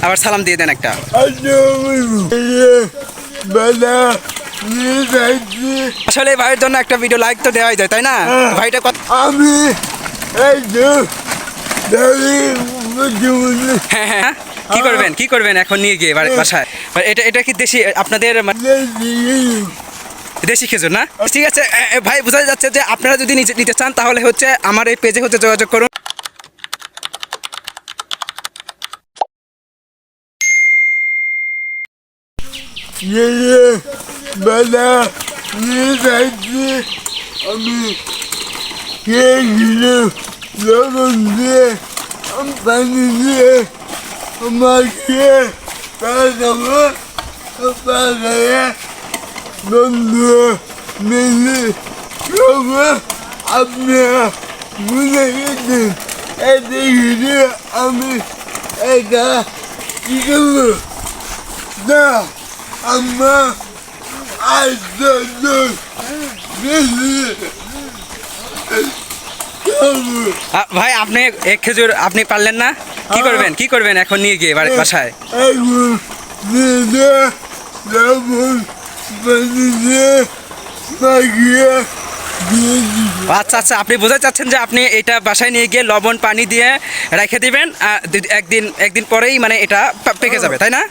আবার সালাম দিয়ে দেন একটা। আসলে ভাইয়ের জন্য একটা ভিডিও লাইক তো দেওয়াই যায়, তাই না? ভাইটা আমি হ্যাঁ হ্যাঁ, কি করবেন এখন নিয়ে গিয়ে বাসায়? এটা কি দেশি আপনাদের দেশি খেজুর না? ঠিক আছে ভাই, বোঝা যাচ্ছে যে আপনারা যদি নিতে চান তাহলে হচ্ছে আমার এই পেজে হচ্ছে যোগাযোগ করুন। আমি লবণ দিয়ে পানি দিয়ে মাখিয়ে বন্ধু মিলে আপনারা ভুলে গেছেন। এদিকে আমি এটা কি করবো না, আমার ভাই আপনি এক খেজুর আপনি পারলেন না? কি করবেন এখন নিয়ে গিয়ে বাসায়? আচ্ছা আচ্ছা, আপনি বোঝাতে চাচ্ছেন যে আপনি এটা বাসায় নিয়ে গিয়ে লবণ পানি দিয়ে রেখে দিবেন, একদিন পরেই মানে এটা পেকে যাবে, তাই না?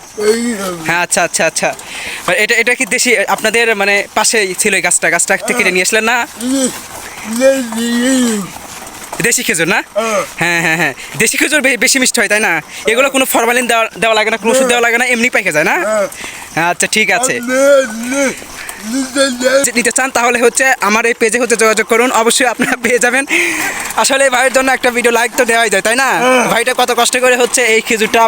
হ্যাঁ আচ্ছা আচ্ছা আচ্ছা, এটা কি দেশি আপনাদের মানে পাশেই ছিল এই গাছটা থেকে নিয়ে আসলেন না? দেশি খেজুর না? হ্যাঁ হ্যাঁ হ্যাঁ, দেশি খেজুর বেশি মিষ্টি হয়, তাই না? এগুলো কোনো ফরমালিন দেওয়া লাগে না, কোনো ওষুধ দেওয়া লাগে না, এমনি পেকে যায় না? আচ্ছা ঠিক আছে, নিতে চান তাহলে হচ্ছে আমার এই পেজে হচ্ছে যোগাযোগ করুন, অবশ্যই আপনারা পেয়ে যাবেন। আসলে ভাইয়ের জন্য একটা ভিডিও লাইক তো দেওয়াই যায়, তাই না? ভাইটা কত কষ্ট করে হচ্ছে এই খেজুরটা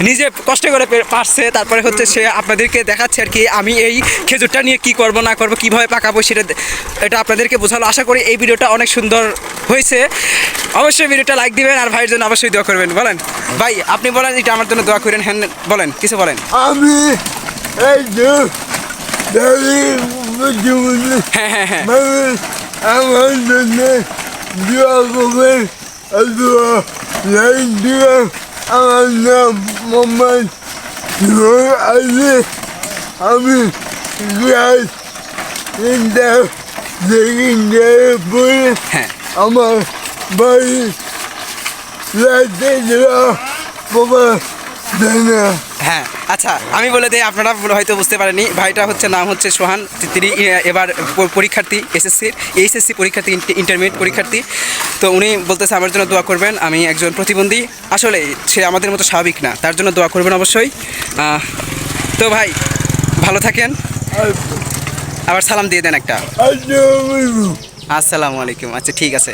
নিজে কষ্ট করে পারছে, তারপরে হচ্ছে সে আপনাদেরকে দেখাচ্ছে আর কি আমি এই খেজুরটা নিয়ে কি করব না করব, কীভাবে পাকাবো এটা আপনাদেরকে বোঝালো। আশা করি এই ভিডিওটা অনেক সুন্দর হয়েছে। অবশ্যই ভিডিওটা লাইক দিবেন আর ভাইয়ের জন্য অবশ্যই দোয়া করবেন। বলেন ভাই, আপনি বলেন এটা আমার জন্য দোয়া করেন। হ্যাঁ বলেন, কিছু বলেন। আমি হ্যাঁ হ্যাঁ হ্যাঁ, আমার জন্য দোয়া করবেন, লাইক দিবেন। আমার নাম মোহাম্মদ আলী, আমি ক্লাস পড়ি। আমার বাড়ি বাবা। হ্যাঁ আচ্ছা, আমি বলে দিই, আপনারা হয়তো বুঝতে পারেনি, ভাইটা হচ্ছে নাম হচ্ছে সোহান। তিনি এবার পরীক্ষার্থী, এইচএসসি পরীক্ষার্থী, ইন্টারমিডিয়েট পরীক্ষার্থী। তো উনি বলতেছে আমার জন্য দোয়া করবেন। আমি একজন প্রতিবন্ধী, আসলে সে আমাদের মতো স্বাভাবিক না, তার জন্য দোয়া করবেন অবশ্যই। তো ভাই ভালো থাকেন, আবার সালাম দিয়ে দেন একটা। আসসালামু আলাইকুম। আচ্ছা ঠিক আছে।